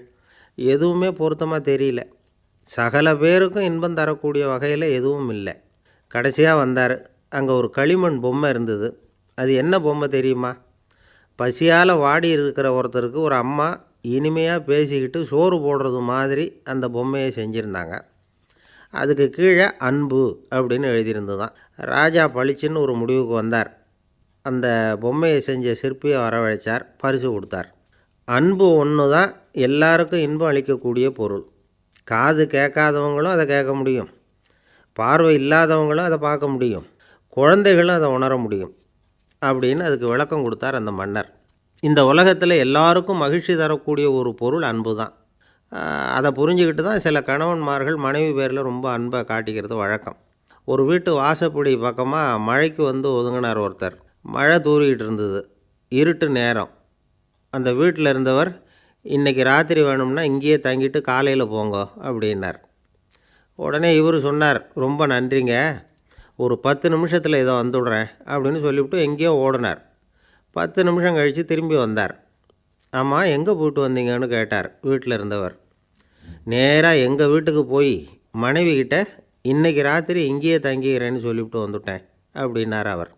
எதுவுமே பொருத்தமாக தெரியல. சகல பேருக்கும் இன்பம் தரக்கூடிய வகையில் எதுவும் இல்லை. கடைசியாக வந்தார். அங்கே ஒரு களிமண் பொம்மை இருந்தது. அது என்ன பொம்மை தெரியுமா? பசியால் வாடி இருக்கிற ஒருத்தருக்கு ஒரு அம்மா இனிமையாக பேசிக்கிட்டு சோறு போடுறது மாதிரி அந்த பொம்மையை செஞ்சுருந்தாங்க. அதுக்கு கீழே அன்பு அப்படின்னு எழுதியிருந்ததுதான். ராஜா பளிச்சுன்னு ஒரு முடிவுக்கு வந்தார். அந்த பொம்மையை செஞ்ச சிற்பியை வரவழைச்சார், பரிசு கொடுத்தார். அன்பு ஒன்று தான் எல்லாருக்கும் இன்பம் அளிக்கக்கூடிய பொருள். காது கேட்காதவங்களும் அதை கேட்க முடியும், பார்வை இல்லாதவங்களும் அதை பார்க்க முடியும், குழந்தைகளும் அதை உணர முடியும் அப்படின்னு அதுக்கு விளக்கம் கொடுத்தார் அந்த மன்னர். இந்த உலகத்தில் எல்லாருக்கும் மகிழ்ச்சி தரக்கூடிய ஒரு பொருள் அன்பு தான். அதை புரிஞ்சுக்கிட்டு தான் சில கணவன்மார்கள் மனைவி பேரில் ரொம்ப அன்பை காட்டிக்கிறது வழக்கம். ஒரு வீட்டு வாசப்படி பக்கமாக மழைக்கு வந்து ஒதுங்கினார் ஒருத்தர். மழை தூறிக்கிட்டு இருந்தது, இருட்டு நேரம். அந்த வீட்டில் இருந்தவர், இன்றைக்கி ராத்திரி வேணும்னா இங்கேயே தங்கிட்டு காலையில் போங்க அப்படின்னார். உடனே இவர் சொன்னார், ரொம்ப நன்றிங்க, ஒரு 10 நிமிஷத்தில் இதை வந்துவிடுறேன் அப்படின்னு சொல்லிவிட்டு எங்கேயோ ஓடினார். 10 நிமிஷம் கழித்து திரும்பி வந்தார். ஆமாம், எங்கே போயிட்டு வந்தீங்கன்னு கேட்டார் வீட்டில் இருந்தவர். நேராக எங்கள் வீட்டுக்கு போய் மனைவிக்கிட்ட இன்றைக்கி ராத்திரி இங்கேயே தங்கிக்கிறேன்னு சொல்லிவிட்டு வந்துட்டேன் அப்படின்னார் அவர்.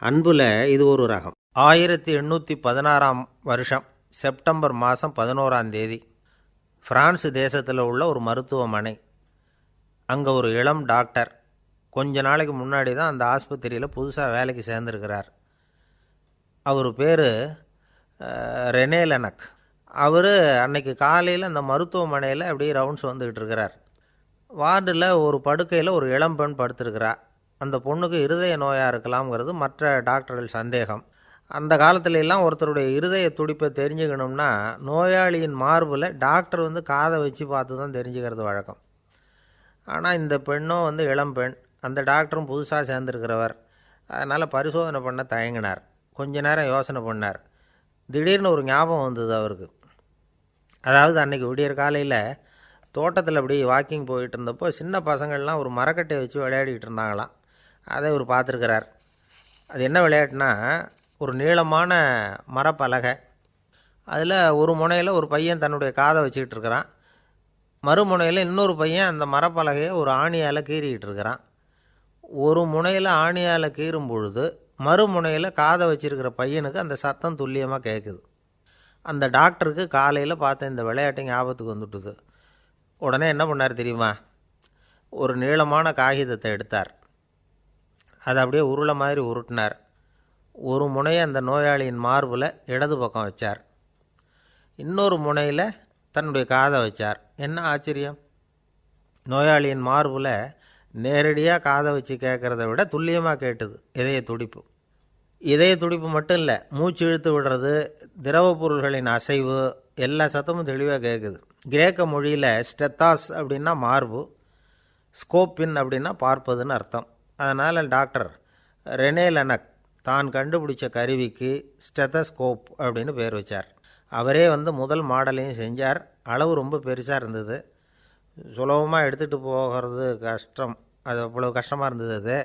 அன்பில் இது ஒரு ரகம். 1816 வருஷம் செப்டம்பர் மாதம் 11ஆம் தேதி பிரான்ஸ் தேசத்தில் உள்ள ஒரு மருத்துவமனை. அங்கே ஒரு இளம் டாக்டர் கொஞ்ச நாளைக்கு முன்னாடி தான் அந்த ஆஸ்பத்திரியில் புதுசாக வேலைக்கு சேர்ந்துருக்கிறார். அவர் பேர் ரெனே லெனக். அவர் அன்னைக்கு காலையில் அந்த மருத்துவமனையில் அப்படியே ரவுண்ட்ஸ் வந்துக்கிட்டு இருக்கிறார். வார்டில் ஒரு படுக்கையில் ஒரு இளம்பெண் படுத்திருக்கிறா. அந்த பொண்ணுக்கு இருதய நோயாக இருக்கலாம்ங்கிறது மற்ற டாக்டர்கள் சந்தேகம். அந்த காலத்துல எல்லாம் ஒருத்தருடைய இருதய துடிப்பை தெரிஞ்சுக்கணும்னா நோயாளியின் மார்பில் டாக்டர் வந்து காதை வச்சு பார்த்து தான் தெரிஞ்சுக்கிறது வழக்கம். ஆனால் இந்த பெண்ணும் வந்து இளம்பெண், அந்த டாக்டரும் புதுசாக சேர்ந்துருக்கிறவர். அதனால் பரிசோதனை பண்ண தயங்கினார். கொஞ்ச நேரம் யோசனை பண்ணார். திடீர்னு ஒரு ஞாபகம் வந்தது அவருக்கு. அதாவது அன்றைக்கி விடியற் காலையில் தோட்டத்தில் அப்படி வாக்கிங் போயிட்டு இருந்தப்போ சின்ன பசங்கள்லாம் ஒரு மரக்கட்டையை வச்சு விளையாடிக்கிட்டு இருந்தாங்களாம். அதை இவர் பார்த்துருக்கிறார். அது என்ன விளையாட்டுனா, ஒரு நீளமான மரப்பலகை, அதில் ஒரு முனையில் ஒரு பையன் தன்னுடைய காதை வச்சுக்கிட்டு இருக்கிறான், மறுமுனையில் இன்னொரு பையன் அந்த மரப்பலகையை ஒரு ஆணியால் கீறிக்கிட்டு இருக்கிறான். ஒரு முனையில் ஆணியால் கீறும் பொழுது மறுமுனையில் காதை வச்சிருக்கிற பையனுக்கு அந்த சத்தம் துல்லியமாக கேட்குது. அந்த டாக்டருக்கு காலையில் பார்த்த இந்த விளையாட்டு ஞாபகத்துக்கு வந்துட்டுது. உடனே என்ன பண்ணார் தெரியுமா? ஒரு நீளமான காகிதத்தை எடுத்தார். அதை அப்படியே உருளை மாதிரி உருட்டினார். ஒரு முனையை அந்த நோயாளியின் மார்பில் இடது பக்கம் வச்சார், இன்னொரு முனையில் தன்னுடைய காதை வச்சார். என்ன ஆச்சரியம்! நோயாளியின் மார்பில் நேரடியாக காதை வச்சு கேட்குறத விட துல்லியமாக கேட்டுது இதய துடிப்பு. இதய துடிப்பு மட்டும் இல்லை, மூச்சு இழுத்து விடுறது, திரவ பொருள்களின் அசைவு, எல்லா சத்தமும் தெளிவாக கேட்குது. கிரேக்க மொழியில் ஸ்டெத்தாஸ் அப்படின்னா மார்பு, ஸ்கோப்பின் அப்படின்னா பார்ப்பதுன்னு அர்த்தம். அதனால் டாக்டர் ரெனே லெனக் தான் கண்டுபிடிச்ச கருவிக்கு ஸ்டெத்தஸ்கோப் அப்படின்னு பேர் வச்சார். அவரே வந்து முதல் மாடலையும் செஞ்சார். அளவு ரொம்ப பெருசாக இருந்தது, சுலபமாக எடுத்துகிட்டு போகிறது கஷ்டம், அது அவ்வளோ கஷ்டமாக இருந்தது அது.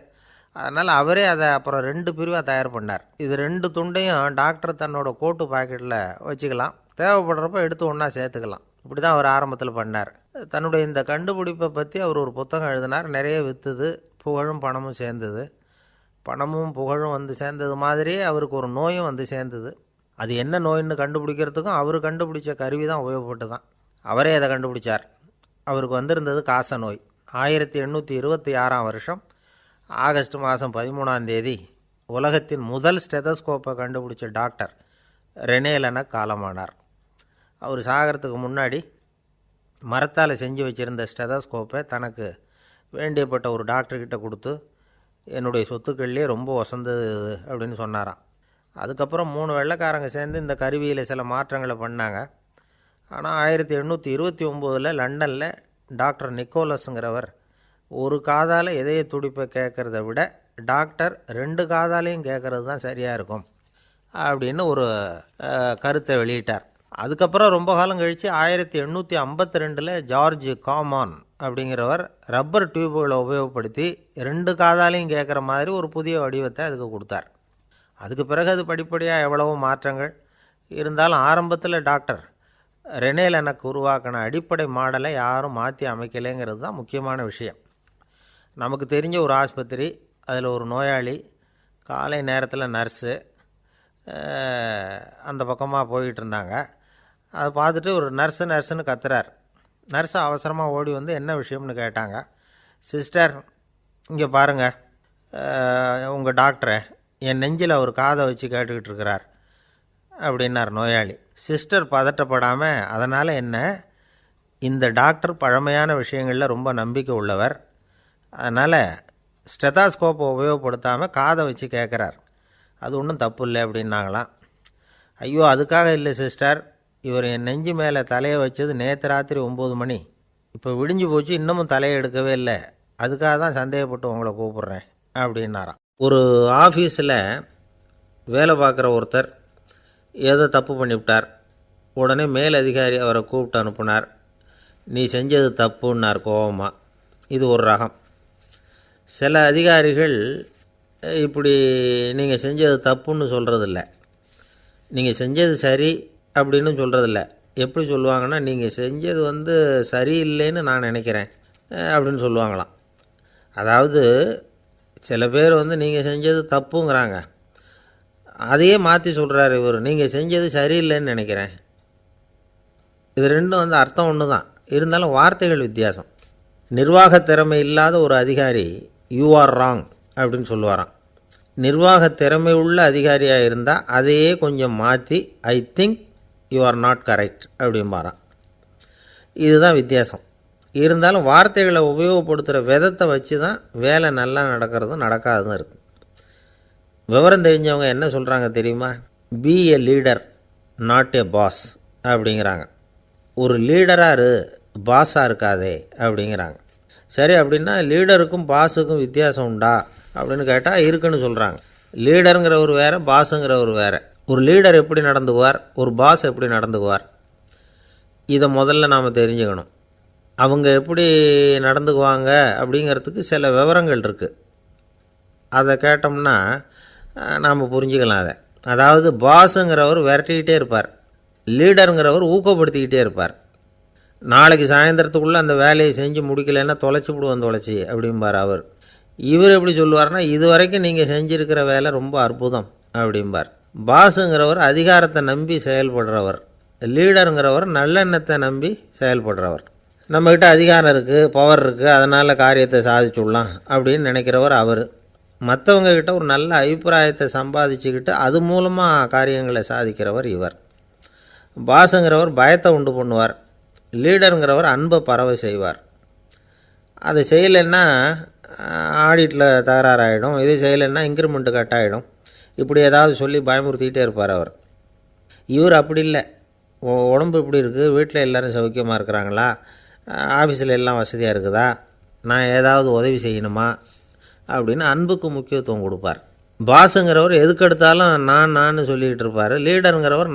அதனால் அவரே அதை அப்புறம் 2 பிரிவாக தயார் பண்ணார். இது 2 துண்டையும் டாக்டர் தன்னோட கோட்டு பாக்கெட்டில் வச்சுக்கலாம், தேவைப்படுறப்ப எடுத்து ஒன்றா சேர்த்துக்கலாம். இப்படி தான் அவர் ஆரம்பத்தில் பண்ணார். தன்னுடைய இந்த கண்டுபிடிப்பை பற்றி அவர் ஒரு புத்தகம் எழுதினார். நிறைய விற்றுது, புகழும் பணமும் சேர்ந்தது. பணமும் புகழும் வந்து சேர்ந்தது மாதிரியே அவருக்கு ஒரு நோயும் வந்து சேர்ந்தது. அது என்ன நோயின்னு கண்டுபிடிக்கிறதுக்கும் அவர் கண்டுபிடிச்ச கருவி தான் உபயோகப்பட்டு தான். அவரே அதை கண்டுபிடிச்சார். அவருக்கு வந்திருந்தது காச நோய். 1826 வருஷம் ஆகஸ்ட் மாதம் 13ஆம் தேதி உலகத்தின் முதல் ஸ்டெதஸ்கோப்பை கண்டுபிடிச்ச டாக்டர் ரெனே லெனக் காலமானார். அவர் சாகிறதுக்கு முன்னாடி மரத்தால் செஞ்சு வச்சுருந்த ஸ்டெதஸ்கோப்பை தனக்கு வேண்டியப்பட்ட ஒரு டாக்டர்கிட்ட கொடுத்து, என்னுடைய சொத்துக்கள்லேயே ரொம்ப வசந்தது அப்படின்னு சொன்னாராம். அதுக்கப்புறம் 3 வெள்ளைக்காரங்க சேர்ந்து இந்த கருவியில் சில மாற்றங்களை பண்ணாங்க. ஆனால் 1829 லண்டனில் டாக்டர் நிக்கோலஸுங்கிறவர் ஒரு காதால் இதய துடிப்பை கேட்குறத விட டாக்டர் 2 காதாலையும் கேட்குறது தான் சரியாக இருக்கும் அப்படின்னு ஒரு கருத்தை வெளியிட்டார். அதுக்கப்புறம் ரொம்ப காலம் கழித்து 1852 ஜார்ஜ் காமான் அப்படிங்கிறவர் ரப்பர் டியூபுகளை உபயோகப்படுத்தி 2 காதாலையும் கேட்குற மாதிரி ஒரு புதிய வடிவத்தை அதுக்கு கொடுத்தார். அதுக்கு பிறகு அது படிப்படியாக எவ்வளவோ மாற்றங்கள் இருந்தாலும் ஆரம்பத்தில் டாக்டர் ரெனே லெனக் உருவாக்கின அடிப்படை மாடலை யாரும் மாற்றி அமைக்கலைங்கிறது தான் முக்கியமான விஷயம். நமக்கு தெரிஞ்ச ஒரு ஆஸ்பத்திரி, அதில் ஒரு நோயாளி, காலை நேரத்தில் நர்ஸு அந்த பக்கமாக போயிட்டு இருந்தாங்க. அதை பார்த்துட்டு ஒரு நர்ஸுன்னு கத்துறார். நர்ஸு அவசரமாக ஓடி வந்து என்ன விஷயம்னு கேட்டாங்க. சிஸ்டர், இங்கே பாருங்கள், உங்கள் டாக்டரை என் நெஞ்சில் அவர் காதை வச்சு கேட்டுக்கிட்டு இருக்கிறார் அப்படின்னார் நோயாளி. சிஸ்டர் பதட்டப்படாமல், அதனால் என்ன, இந்த டாக்டர் பழமையான விஷயங்களில் ரொம்ப நம்பிக்கை உள்ளவர், அதனால் ஸ்டெத்தாஸ்கோப்பை உபயோகப்படுத்தாமல் காதை வச்சு கேட்குறார். அது ஒன்றும் தப்பு இல்லை அப்படின்னாங்களாம். ஐயோ, அதுக்காக இல்லை சிஸ்டர், இவர் என் நெஞ்சு மேலே தலையை வச்சது நேற்று ராத்திரி 9 மணி, இப்போ விடிஞ்சு போச்சு, இன்னமும் தலையை எடுக்கவே இல்லை, அதுக்காக தான் சந்தேகப்பட்டு உங்களை கூப்பிட்றேன் அப்படின்னாராம். ஒரு ஆஃபீஸில் வேலை பார்க்குற ஒருத்தர் ஏதோ தப்பு பண்ணிவிட்டார். உடனே மேல் அதிகாரி அவரை கூப்பிட்டு அனுப்புனார். நீ செஞ்சது தப்புன்னார் கோபமாக. இது ஒரு ரகம். சில அதிகாரிகள் இப்படி நீங்கள் செஞ்சது தப்புன்னு சொல்கிறதில்ல, நீங்கள் செஞ்சது சரி அப்படின்னு சொல்கிறதில்ல. எப்படி சொல்லுவாங்கன்னா, நீங்கள் செஞ்சது சரியில்லைன்னு நான் நினைக்கிறேன் அப்படின்னு சொல்லுவாங்களாம். அதாவது சில பேர் நீங்கள் செஞ்சது தப்புங்கிறாங்க, அதையே மாற்றி சொல்கிறார் இவர், நீங்கள் செஞ்சது சரியில்லைன்னு நினைக்கிறேன். இது ரெண்டும் அர்த்தம் ஒன்று தான், இருந்தாலும் வார்த்தைகள் வித்தியாசம். நிர்வாக திறமை இல்லாத ஒரு அதிகாரி யூ ஆர் ராங் அப்படின்னு சொல்லுவாராம். நிர்வாக திறமை உள்ள அதிகாரியாக இருந்தால் அதையே கொஞ்சம் மாற்றி I think you are not correct அப்படிம்பாராம். இதுதான் வித்தியாசம். இருந்தாலும் வார்த்தைகளை உபயோகப்படுத்துகிற விதத்தை வச்சு தான் வேலை நல்லா நடக்கிறதும் நடக்காததும் இருக்குது. விவரம் தெரிஞ்சவங்க என்ன சொல்கிறாங்க தெரியுமா? Be a leader not a boss அப்படிங்கிறாங்க. ஒரு லீடராக பாஸாக இருக்காதே அப்படிங்கிறாங்க. சரி, அப்படின்னா லீடருக்கும் பாஸுக்கும் வித்தியாசம் உண்டா அப்படின்னு கேட்டால் இருக்குன்னு சொல்கிறாங்க. லீடருங்கிறவர் வேறு, பாஸுங்கிறவர் வேறு. ஒரு லீடர் எப்படி நடந்துக்குவார், ஒரு பாஸ் எப்படி நடந்துக்குவார், இதை முதல்ல நாம் தெரிஞ்சுக்கணும். அவங்க எப்படி நடந்துக்குவாங்க அப்படிங்கிறதுக்கு சில விவரங்கள் இருக்குது. அதை கேட்டோம்னா நாம் புரிஞ்சுக்கலாம் அதை. அதாவது பாஸுங்கிறவர் விரட்டிக்கிட்டே இருப்பார், லீடருங்கிறவர் ஊக்கப்படுத்திக்கிட்டே இருப்பார். நாளைக்கு சாயந்தரத்துக்குள்ளே அந்த வேலையை செஞ்சு முடிக்கலைன்னா தொலைச்சி விடுவோம் தொலைச்சி அப்படிம்பார் அவர். இவர் எப்படி சொல்லுவார்னா, இது வரைக்கும் நீங்கள் செஞ்சுருக்கிற வேலை ரொம்ப அற்புதம் அப்படிம்பார். பாஸுங்கிறவர் அதிகாரத்தை நம்பி செயல்படுறவர், லீடருங்கிறவர் நல்லெண்ணத்தை நம்பி செயல்படுறவர். நம்மக்கிட்ட அதிகாரம் இருக்குது, பவர் இருக்குது, அதனால் காரியத்தை சாதிச்சுடலாம் அப்படின்னு நினைக்கிறவர் அவர். மற்றவங்கக்கிட்ட ஒரு நல்ல அபிப்பிராயத்தை சம்பாதிச்சுக்கிட்டு அது மூலமாக காரியங்களை சாதிக்கிறவர் இவர். பாஸுங்கிறவர் பயத்தை உண்டு பண்ணுவார், லீடருங்கிறவர் அன்பை பரவ செய்வார். அதை செய்யலைன்னா ஆடிட்டில் தகராறாயிடும், இது செய்யலைன்னா இன்க்ரிமெண்ட்டு கட் ஆகிடும், இப்படி ஏதாவது சொல்லி பயமுறுத்திக்கிட்டே இருப்பார் அவர். இவர் அப்படி இல்லை. உடம்பு இப்படி இருக்குது, வீட்டில் எல்லோரும் சௌக்கியமாக இருக்கிறாங்களா, ஆஃபீஸில் எல்லாம் வசதியாக இருக்குதா, நான் ஏதாவது உதவி செய்யணுமா அப்படின்னு அன்புக்கு முக்கியத்துவம் கொடுப்பார். பாஸுங்கிறவர் எதுக்கெடுத்தாலும் நான் சொல்லிகிட்டு இருப்பார், லீடருங்கிறவர்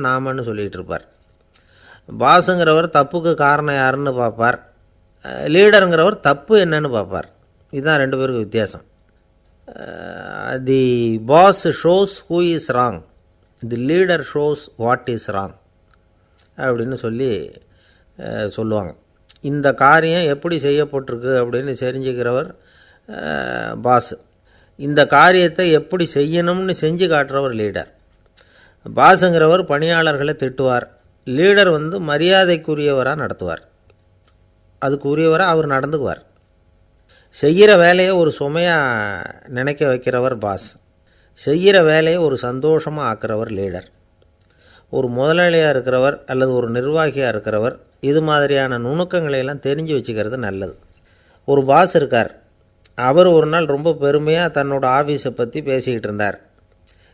நாமன்னு சொல்லிகிட்டு இருப்பார். பாஸுங்கிறவர் தப்புக்கு காரணம் யாருன்னு பார்ப்பார், லீடருங்கிறவர் தப்பு என்னன்னு பார்ப்பார். இதுதான் ரெண்டு பேருக்கு வித்தியாசம். The boss shows who is wrong, the leader shows what is wrong அப்படின்னு சொல்லுவாங்க. இந்த காரியம் எப்படி செய்யப்பட்டிருக்கு அப்படின்னு தெரிஞ்சுக்கிறவர் பாஸ், இந்த காரியத்தை எப்படி செய்யணும்னு செஞ்சு காட்டுறவர் லீடர். பாஸுங்கிறவர் பணியாளர்களை திட்டுவார், லீடர் மரியாதைக்குரியவராக நடத்துவார், அதுக்குரியவராக அவர் நடந்துக்குவார். செய்கிற வேலையை ஒரு சுமையாக நினைக்க வைக்கிறவர் பாஸ், செய்கிற வேலையை ஒரு சந்தோஷமாக ஆக்கிறவர் லீடர். ஒரு முதலாளியாக இருக்கிறவர் அல்லது ஒரு நிர்வாகியாக இருக்கிறவர் இது மாதிரியான நுணுக்கங்களையெல்லாம் தெரிஞ்சு வச்சுக்கிறது நல்லது. ஒரு பாஸ் இருக்கார், அவர் ஒரு நாள் ரொம்ப பெருமையாக தன்னோட ஆஃபீஸை பற்றி பேசிக்கிட்டு இருந்தார்.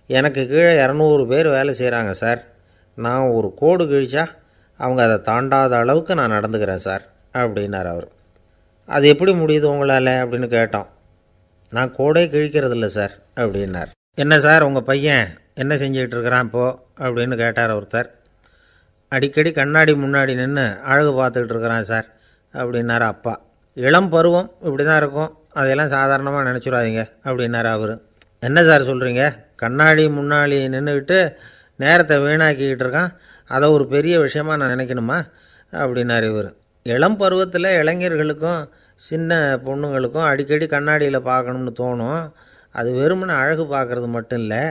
எனக்கு கீழே 200 பேர் வேலை செய்கிறாங்க சார், நான் ஒரு கோடு கிழிச்சா அவங்க அதை தாண்டாத அளவுக்கு நான் நடந்துக்கிறேன் சார் அப்படின்னார் அவர். அது எப்படி முடியுது உங்களால் அப்படின்னு கேட்டோம். நான் கோடே கிழிக்கிறதில்ல சார் அப்படின்னார். என்ன சார் உங்கள் பையன் என்ன செஞ்சுக்கிட்டு இருக்கிறான் இப்போது அப்படின்னு கேட்டார் ஒருத்தர். அடிக்கடி கண்ணாடி முன்னாடி நின்று அழகு பார்த்துக்கிட்டு இருக்கிறான் சார் அப்படின்னார் அப்பா. இளம் பருவம் இப்படி தான் இருக்கும், அதையெல்லாம் சாதாரணமாக நினச்சிடாதீங்க அப்படின்னார் அவர். என்ன சார் சொல்கிறீங்க, கண்ணாடி முன்னாடி நின்றுக்கிட்டு நேரத்தை வீணாக்கிக்கிட்டு இருக்கான், அதை ஒரு பெரிய விஷயமாக நான் நினைக்கணுமா அப்படின்னார் இவர். இளம் பருவத்தில் இளைஞர்களுக்கும் சின்ன பொண்ணுங்களுக்கும் அடிக்கடி கண்ணாடியில் பார்க்கணும்னு தோணும். அது வெறுமனே அழகு பார்க்குறது மட்டும் இல்லை,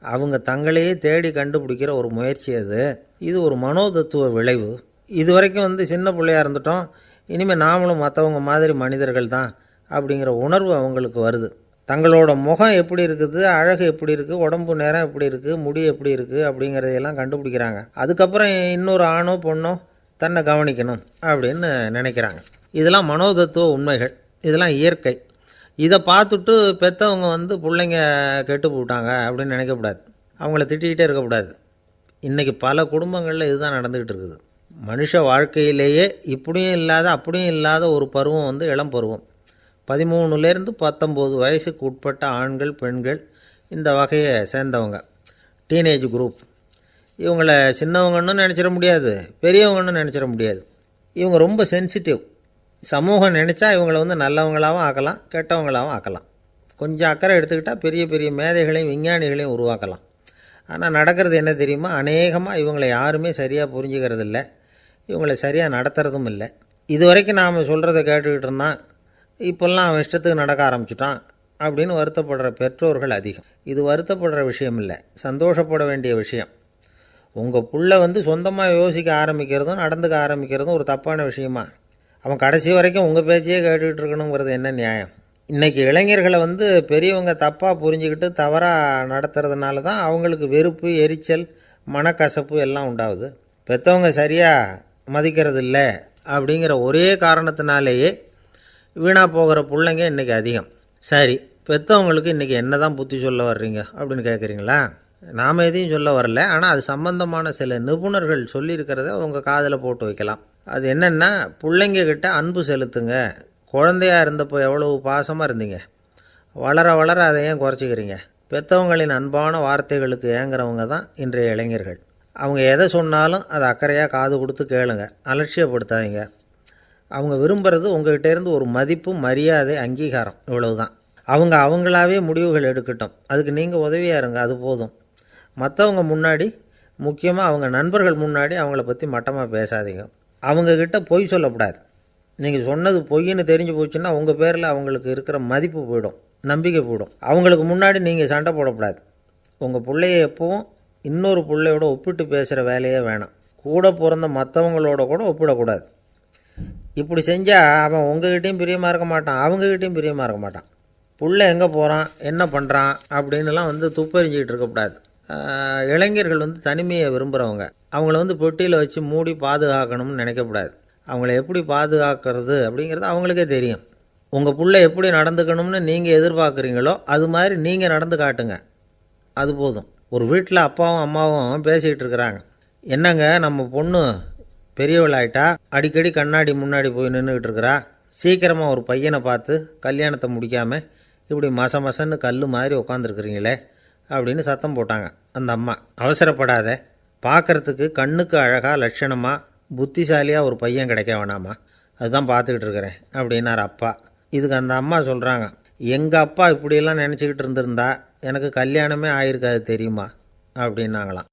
அவங்க தங்களையே தேடி கண்டுபிடிக்கிற ஒரு முயற்சி அது. இது ஒரு மனோதத்துவ விளைவு. இது வரைக்கும் சின்ன பிள்ளையாக இருந்துட்டோம், இனிமேல் நாமளும் மற்றவங்க மாதிரி மனிதர்கள் தான் அப்படிங்கிற உணர்வு அவங்களுக்கு வருது. தங்களோட முகம் எப்படி இருக்குது, அழகு எப்படி இருக்குது, உடம்பு நேரம் எப்படி இருக்குது, முடி எப்படி இருக்குது அப்படிங்கிறதையெல்லாம் கண்டுபிடிக்கிறாங்க. அதுக்கப்புறம் இன்னொரு ஆணோ பொண்ணோ தன்னை கவனிக்கணும் அப்படின்னு நினைக்கிறாங்க. இதெல்லாம் மனோதத்துவ உண்மைகள். இதெல்லாம் இயற்கை. இதை பார்த்துட்டு பெற்றவங்க வந்து பிள்ளைங்க கெட்டு போட்டாங்க அப்படின்னு நினைக்கக்கூடாது, அவங்கள திட்டிக்கிட்டே இருக்கக்கூடாது. இன்றைக்கி பல குடும்பங்களில் இதுதான் நடந்துக்கிட்டு இருக்குது. மனுஷ வாழ்க்கையிலேயே இப்படியும் இல்லாத அப்படியும் இல்லாத ஒரு பருவம் வந்து இளம் பருவம். 13லேருந்து 19 வயசுக்கு உட்பட்ட ஆண்கள் பெண்கள் இந்த வகையை சேர்ந்தவங்க, டீனேஜ் குரூப். இவங்கள சின்னவங்கன்னு நினச்சிட முடியாது, பெரியவங்கன்னு நினச்சிட முடியாது. இவங்க ரொம்ப சென்சிட்டிவ். சமூகம் நினச்சா இவங்களை வந்து நல்லவங்களாகவும் ஆக்கலாம், கெட்டவங்களாகவும் ஆக்கலாம். கொஞ்சம் அக்கறை எடுத்துக்கிட்டால் பெரிய பெரிய மேதைகளையும் விஞ்ஞானிகளையும் உருவாக்கலாம். ஆனால் நடக்கிறது என்ன தெரியுமா? அநேகமாக இவங்களை யாருமே சரியாக புரிஞ்சுக்கிறது இல்லை, இவங்களை சரியாக நடத்துறதும் இல்லை. இது வரைக்கும் நாம் சொல்கிறத கேட்டுக்கிட்டு இருந்தான், இப்போல்லாம் அவன் இஷ்டத்துக்கு நடக்க ஆரம்பிச்சுட்டான் அப்படின்னு வருத்தப்படுற பெற்றோர்கள் அதிகம். இது வருத்தப்படுற விஷயம் இல்லை, சந்தோஷப்பட வேண்டிய விஷயம். உங்கள் புள்ள வந்து சொந்தமாக யோசிக்க ஆரம்பிக்கிறதும் நடந்துக்க ஆரம்பிக்கிறதும் ஒரு தப்பான விஷயமா? அவன் கடைசி வரைக்கும் உங்கள் பேச்சையே கேட்டுக்கிட்டு இருக்கணுங்கிறது என்ன நியாயம்? இன்றைக்கி இளைஞர்களை வந்து பெரியவங்க தப்பாக புரிஞ்சுக்கிட்டு தவறாக நடத்துறதுனால தான் அவங்களுக்கு வெறுப்பு, எரிச்சல், மனக்கசப்பு எல்லாம் உண்டாகுது. பெற்றவங்க சரியாக மதிக்கிறது இல்லை அப்படிங்கிற ஒரே காரணத்தினாலேயே வீணாக போகிற பிள்ளைங்க இன்றைக்கி அதிகம். சரி, பெற்றவங்களுக்கு இன்றைக்கி என்ன தான் புத்தி சொல்ல வர்றீங்க அப்படின்னு கேட்குறீங்களா? நாம் எதையும் சொல்ல வரல, ஆனால் அது சம்பந்தமான சில நிபுணர்கள் சொல்லியிருக்கிறத உங்கள் காதில் போட்டு வைக்கலாம். அது என்னென்னா, பிள்ளைங்கக்கிட்ட அன்பு செலுத்துங்க. குழந்தையாக இருந்தப்போ எவ்வளவு பாசமாக இருந்தீங்க, வளர வளர அதை ஏன் குறைச்சிக்கிறீங்க? பெற்றவங்களின் அன்பான வார்த்தைகளுக்கு ஏங்குறவங்க தான் இன்றைய இளைஞர்கள். அவங்க எதை சொன்னாலும் அதை அக்கறையாக காது கொடுத்து கேளுங்க, அலட்சியப்படுத்தாதீங்க. அவங்க விரும்புகிறது உங்கள்கிட்டேருந்து ஒரு மதிப்பு, மரியாதை, அங்கீகாரம், இவ்வளவு தான். அவங்க அவங்களாவே முடிவுகள் எடுக்கட்டும், அதுக்கு நீங்கள் உதவியாக இருங்க, அது போதும். மற்றவங்க முன்னாடி, முக்கியமாக அவங்க நண்பர்கள் முன்னாடி அவங்கள பற்றி மட்டமாக பேசாதீங்க. அவங்கக்கிட்ட பொய் சொல்லக்கூடாது. நீங்கள் சொன்னது பொய்ன்னு தெரிஞ்சு போச்சுன்னா உங்கள் பேரில் அவங்களுக்கு இருக்கிற மதிப்பு போயிடும், நம்பிக்கை போயிடும். அவங்களுக்கு முன்னாடி நீங்கள் சண்டை போடக்கூடாது. உங்கள் பிள்ளைய எப்பவும் இன்னொரு பிள்ளையோட ஒப்பிட்டு பேசுகிற வேலையே வேணாம். கூட பிறந்த மற்றவங்களோட கூட ஒப்பிடக்கூடாது. இப்படி செஞ்சால் அவன் உங்ககிட்டையும் பிரியமாக இருக்க மாட்டான், அவங்ககிட்டையும் பிரியமாக இருக்க மாட்டான். புள்ள எங்கே போகிறான், என்ன பண்ணுறான் அப்படின்லாம் வந்து துப்பறிஞ்சிக்கிட்டு இருக்கக்கூடாது. இளைஞர்கள் வந்து தனிமையை விரும்புகிறவங்க. அவங்கள வந்து பெட்டியில் வச்சு மூடி பாதுகாக்கணும்னு நினைக்கக்கூடாது. அவங்கள எப்படி பாதுகாக்கிறது அப்படிங்கிறது அவங்களுக்கே தெரியும். உங்கள் புள்ள எப்படி நடந்துக்கணும்னு நீங்கள் எதிர்பார்க்குறீங்களோ அது மாதிரி நீங்கள் நடந்து காட்டுங்க, அது போதும். ஒரு வீட்டில் அப்பாவும் அம்மாவும் பேசிக்கிட்டு இருக்கிறாங்க. என்னங்க, நம்ம பொண்ணு பெரியவளாயிட்டா, அடிக்கடி கண்ணாடி முன்னாடி போய் நின்றுக்கிட்டு இருக்கிறா, சீக்கிரமாக ஒரு பையனை பார்த்து கல்யாணத்தை முடிக்காமல் இப்படி மசன்னு கல் மாதிரி உட்காந்துருக்குறீங்களே அப்படின்னு சத்தம் போட்டாங்க அந்த அம்மா. அவசரப்படாத, பார்க்குறதுக்கு கண்ணுக்கு அழகாக லட்சணமாக புத்திசாலியாக ஒரு பையன் கிடைக்க வேணாமா, அதுதான் பார்த்துக்கிட்டு இருக்கிறேன் அப்படின்னார் அப்பா. இதுக்கு அந்த அம்மா சொல்கிறாங்க, எங்கள் அப்பா இப்படியெல்லாம் நினச்சிக்கிட்டு இருந்திருந்தா எனக்கு கல்யாணமே ஆயிருக்காது தெரியுமா அப்படின்னாங்களாம்.